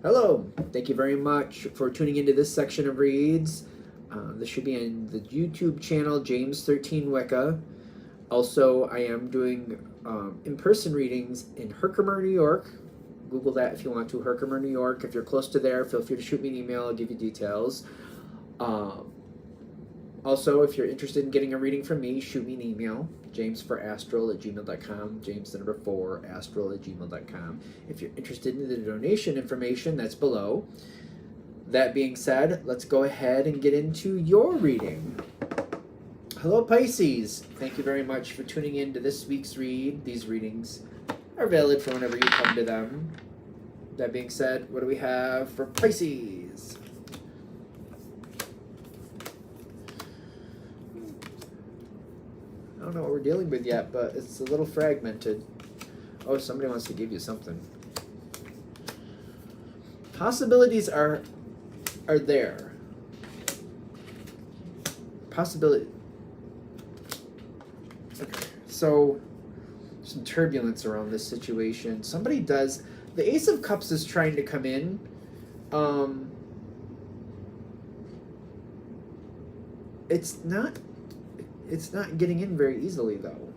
Hello, thank you very much for tuning into this section of reads. This should be on the YouTube channel, James13 Wicca. Also, I am doing in-person readings in Herkimer, New York. Google that if you want to, Herkimer, New York. If you're close to there, feel free to shoot me an email. I'll give you details. Also, if you're interested in getting a reading from me, shoot me an email, james4astral@gmail.com, james4astral@gmail.com. If you're interested in the donation information, that's below. That being said, let's go ahead and get into your reading. Hello, Pisces. Thank you very much for tuning in to this week's read. These readings are valid for whenever you come to them. That being said, what do we have for Pisces? I don't know what we're dealing with yet, but it's a little fragmented. Oh, somebody wants to give you something. Possibilities are there. Possibility. Okay, so some turbulence around this situation. Somebody does. The Ace of Cups is trying to come in. It's not getting in very easily, though.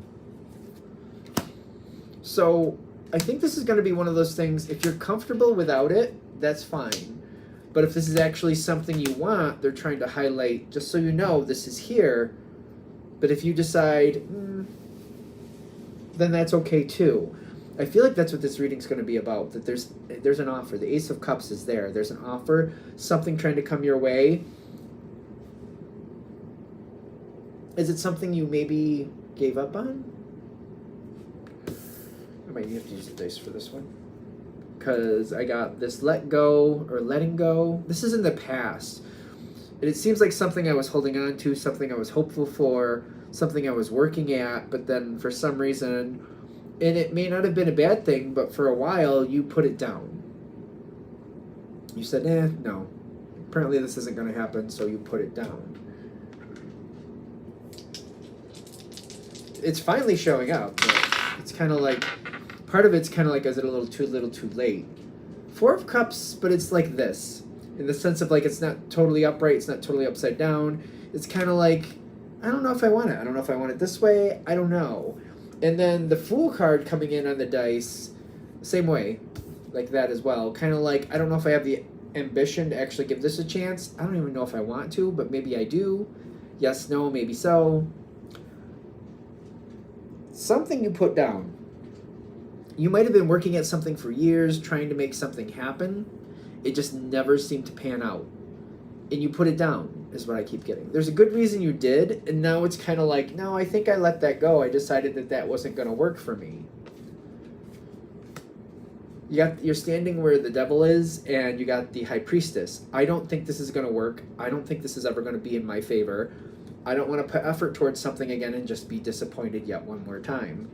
So I think this is going to be one of those things, if you're comfortable without it, that's fine. But if this is actually something you want, they're trying to highlight, just so you know, this is here. But if you decide, then that's okay too. I feel like that's what this reading's going to be about, that there's an offer. The Ace of Cups is there. There's an offer, something trying to come your way. Is it something you maybe gave up on? I might have to use the dice for this one. Because I got this let go or letting go. This is in the past. And it seems like something I was holding on to, something I was hopeful for, something I was working at, but then for some reason, and it may not have been a bad thing, but for a while you put it down. You said, no. Apparently this isn't going to happen, so you put it down. It's finally showing up, but it's kind of like, part of it's kind of like, is it a little too late? Four of Cups, but it's like this, in the sense of like, it's not totally upright, it's not totally upside down. It's kind of like, I don't know if I want it. I don't know if I want it this way. I don't know. And then the Fool card coming in on the dice, same way, like that as well. Kind of like, I don't know if I have the ambition to actually give this a chance. I don't even know if I want to, but maybe I do. Yes, no, maybe so. Something you put down. You might have been working at something for years, trying to make something happen. It just never seemed to pan out. And you put it down, is what I keep getting. There's a good reason you did, and now it's kind of like, no, I think I let that go. I decided that wasn't going to work for me. You're standing where the devil is, and you got the High Priestess. I don't think this is going to work. I don't think this is ever going to be in my favor. I don't want to put effort towards something again and just be disappointed yet one more time.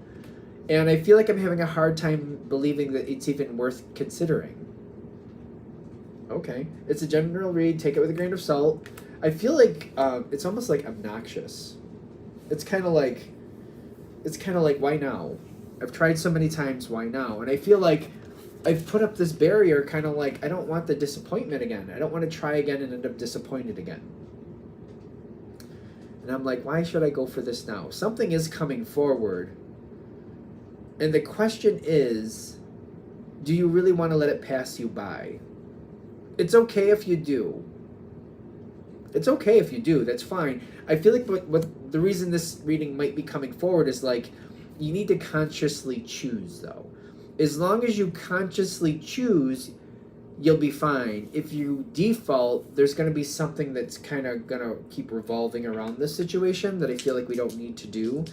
And I feel like I'm having a hard time believing that it's even worth considering. Okay. It's a general read. Take it with a grain of salt. I feel like it's almost like obnoxious. It's kind of like, why now? I've tried so many times, why now? And I feel like I've put up this barrier, kind of like, I don't want the disappointment again. I don't want to try again and end up disappointed again. And I'm like, why should I go for this now? Something is coming forward. And the question is, do you really want to let it pass you by? It's okay if you do. It's okay if you do. That's fine. I feel like what the reason this reading might be coming forward is like, you need to consciously choose, though. As long as you consciously choose, you'll be fine. If you default, there's going to be something that's kind of going to keep revolving around this situation that I feel like we don't need to do.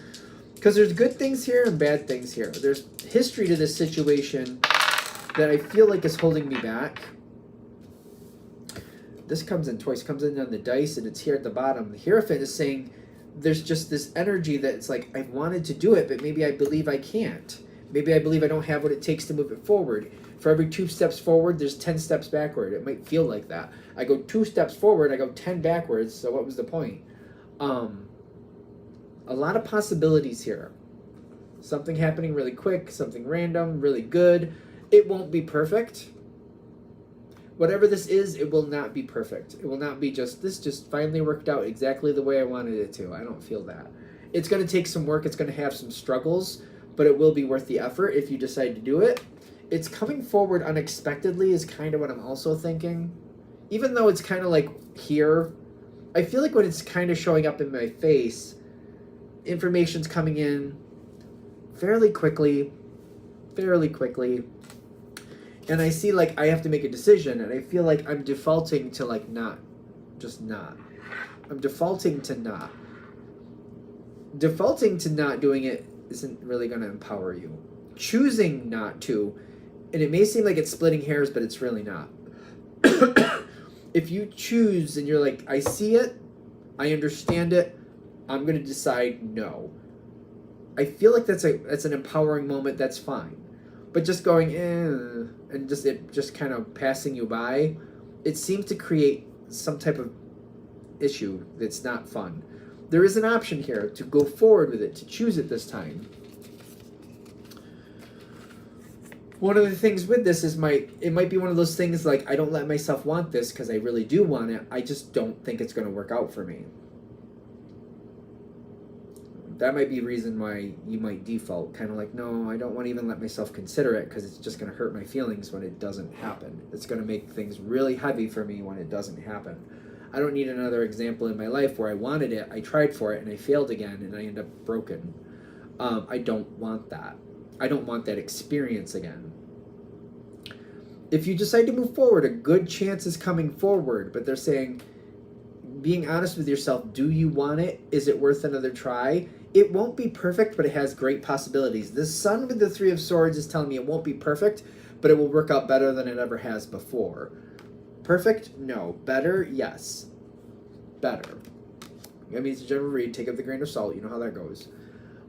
Because there's good things here and bad things here. There's history to this situation that I feel like is holding me back. This comes in twice, comes in on the dice, and it's here at the bottom. The Hierophant is saying there's just this energy that it's like, I wanted to do it, but maybe I believe I can't. Maybe I believe I don't have what it takes to move it forward. For every 2 steps forward, there's 10 steps backward. It might feel like that. I go 2 steps forward, I go 10 backwards, so what was the point? A lot of possibilities here. Something happening really quick, something random, really good. It won't be perfect. Whatever this is, it will not be perfect. It will not be just, this just finally worked out exactly the way I wanted it to. I don't feel that. It's going to take some work. It's going to have some struggles, but it will be worth the effort if you decide to do it. It's coming forward unexpectedly is kind of what I'm also thinking. Even though it's kind of like here, I feel like when it's kind of showing up in my face, information's coming in fairly quickly. And I see like I have to make a decision, and I feel like I'm defaulting to like not. I'm defaulting to not. Defaulting to not doing it isn't really going to empower you. Choosing not to, and it may seem like it's splitting hairs, but it's really not. If you choose and you're like, I see it, I understand it, I'm going to decide no. I feel like that's an empowering moment. That's fine. But just going and just kind of passing you by, it seems to create some type of issue that's not fun. There is an option here to go forward with it, to choose it this time. One of the things with this is it might be one of those things like, I don't let myself want this because I really do want it. I just don't think it's going to work out for me. That might be a reason why you might default, kind of like, no, I don't want to even let myself consider it because it's just going to hurt my feelings when it doesn't happen. It's going to make things really heavy for me when it doesn't happen. I don't need another example in my life where I wanted it, I tried for it, and I failed again, and I end up broken. I don't want that. I don't want that experience again. If you decide to move forward, a good chance is coming forward, but they're saying, being honest with yourself, do you want it? Is it worth another try? It won't be perfect, but it has great possibilities. The Sun with the Three of Swords is telling me it won't be perfect, but it will work out better than it ever has before. Perfect? No. Better? Yes. Better. I mean, it's a general read. Take it with a grain of salt. You know how that goes.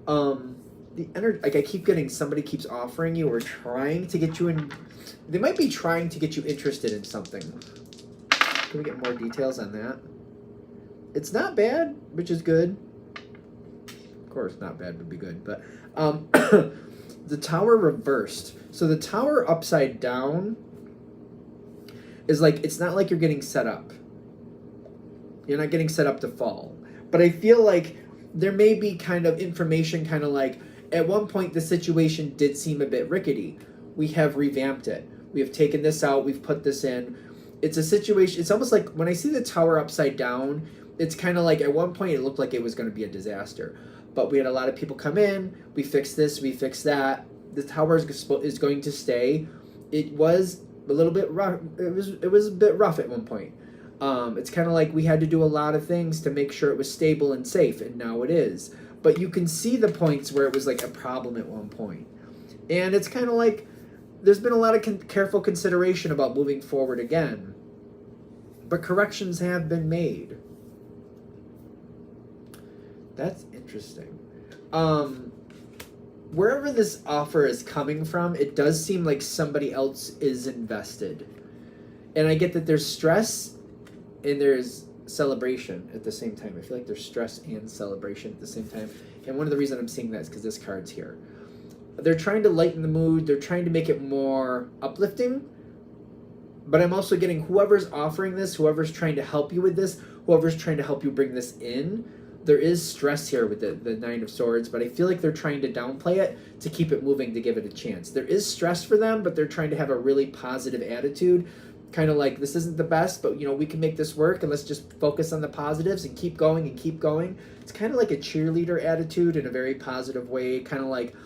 The energy, like I keep getting, somebody keeps offering you or trying to get you in. They might be trying to get you interested in something. Can we get more details on that? It's not bad, which is good. Of course, not bad would be good, but the Tower reversed. So the Tower upside down is like, it's not like you're getting set up. You're not getting set up to fall. But I feel like there may be kind of information, kind of like, at one point the situation did seem a bit rickety. We have revamped it. We have taken this out. We've put this in. It's a situation, it's almost like when I see the Tower upside down, it's kind of like at one point it looked like it was going to be a disaster. But we had a lot of people come in. We fixed this. We fixed that. The Tower is going to stay. It was a little bit rough. It was a bit rough at one point. It's kind of like we had to do a lot of things to make sure it was stable and safe, and now it is. But you can see the points where it was like a problem at one point. And it's kind of like there's been a lot of careful consideration about moving forward again. But corrections have been made. That's interesting. Wherever this offer is coming from, it does seem like somebody else is invested. And I get that there's stress and there's celebration at the same time. I feel like there's stress and celebration at the same time. And one of the reasons I'm seeing that is because this card's here. They're trying to lighten the mood. They're trying to make it more uplifting. But I'm also getting whoever's offering this, whoever's trying to help you with this, whoever's trying to help you bring this in, there is stress here with the Nine of Swords, but I feel like they're trying to downplay it to keep it moving, to give it a chance. There is stress for them, but they're trying to have a really positive attitude, kind of like, this isn't the best, but you know, we can make this work, and let's just focus on the positives and keep going and keep going. It's kind of like a cheerleader attitude in a very positive way, kind of like,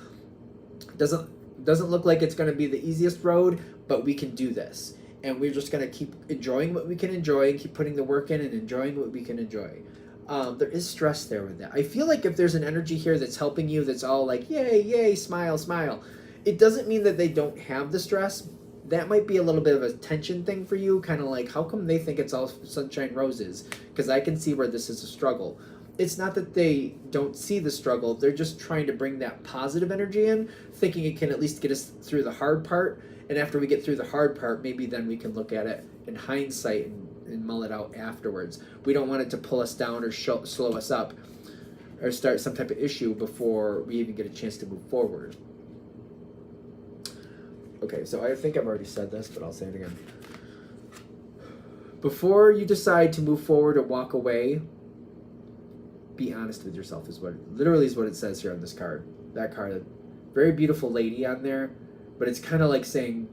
doesn't look like it's going to be the easiest road, but we can do this. And we're just going to keep enjoying what we can enjoy and keep putting the work in and enjoying what we can enjoy. There is stress there with that. I feel like if there's an energy here that's helping you, that's all like, yay, yay, smile, smile. It doesn't mean that they don't have the stress. That might be a little bit of a tension thing for you, kind of like, how come they think it's all sunshine roses? Because I can see where this is a struggle. It's not that they don't see the struggle. They're just trying to bring that positive energy in, thinking it can at least get us through the hard part. And after we get through the hard part, maybe then we can look at it in hindsight and mull it out afterwards. We don't want it to pull us down or slow us up or start some type of issue before we even get a chance to move forward. Okay, so I think I've already said this, but I'll say it again. Before you decide to move forward or walk away, be honest with yourself is what literally is what it says here on this card. That card, a very beautiful lady on there, but it's kind of like saying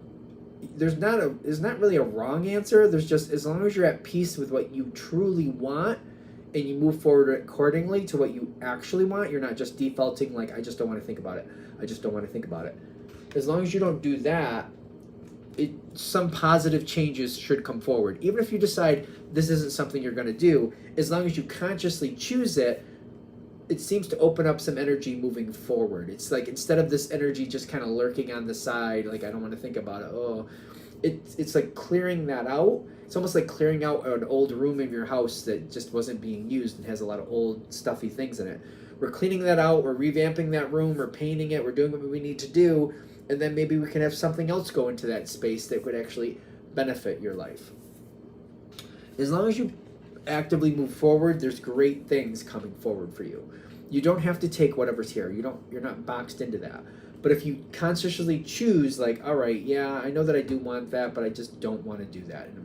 there's not really a wrong answer. There's just, as long as you're at peace with what you truly want and you move forward accordingly to what you actually want, you're not just defaulting like, I just don't want to think about it. I just don't want to think about it. As long as you don't do that, some positive changes should come forward. Even if you decide this isn't something you're going to do, as long as you consciously choose it, it seems to open up some energy moving forward. It's like, instead of this energy just kind of lurking on the side, like, I don't want to think about it. Oh, it's like clearing that out. It's almost like clearing out an old room in your house that just wasn't being used and has a lot of old stuffy things in it. We're cleaning that out. We're revamping that room. We're painting it. We're doing what we need to do. And then maybe we can have something else go into that space that could actually benefit your life. As long as you actively move forward, there's great things coming forward for you. You don't have to take whatever's here. You're not boxed into that. But if you consciously choose, like, all right, yeah, I know that I do want that, but I just don't want to do that. And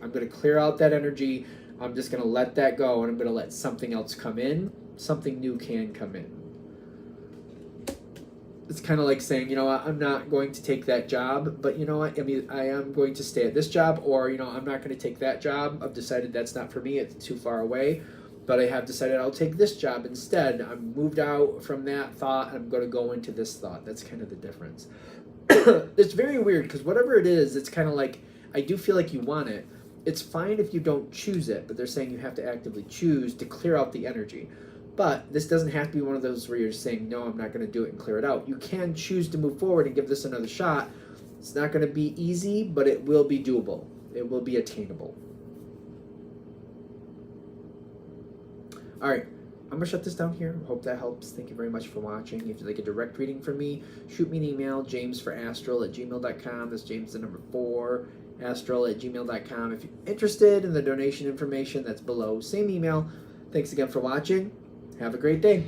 I'm going to clear out that energy. I'm just going to let that go, and I'm going to let something else come in. Something new can come in. It's kind of like saying, you know what, I'm not going to take that job, but you know what, I mean, I am going to stay at this job, or, you know, I'm not going to take that job. I've decided that's not for me. It's too far away, but I have decided I'll take this job instead. I'm moved out from that thought, and I'm going to go into this thought. That's kind of the difference. It's very weird, because whatever it is, it's kind of like, I do feel like you want it. It's fine if you don't choose it, but they're saying you have to actively choose to clear out the energy. But this doesn't have to be one of those where you're saying, no, I'm not going to do it and clear it out. You can choose to move forward and give this another shot. It's not going to be easy, but it will be doable. It will be attainable. All right, I'm going to shut this down here. Hope that helps. Thank you very much for watching. If you'd like a direct reading from me, shoot me an email, jamesforastral@gmail.com. That's James the number 4, astral@gmail.com. If you're interested in the donation information, that's below. Same email. Thanks again for watching. Have a great day.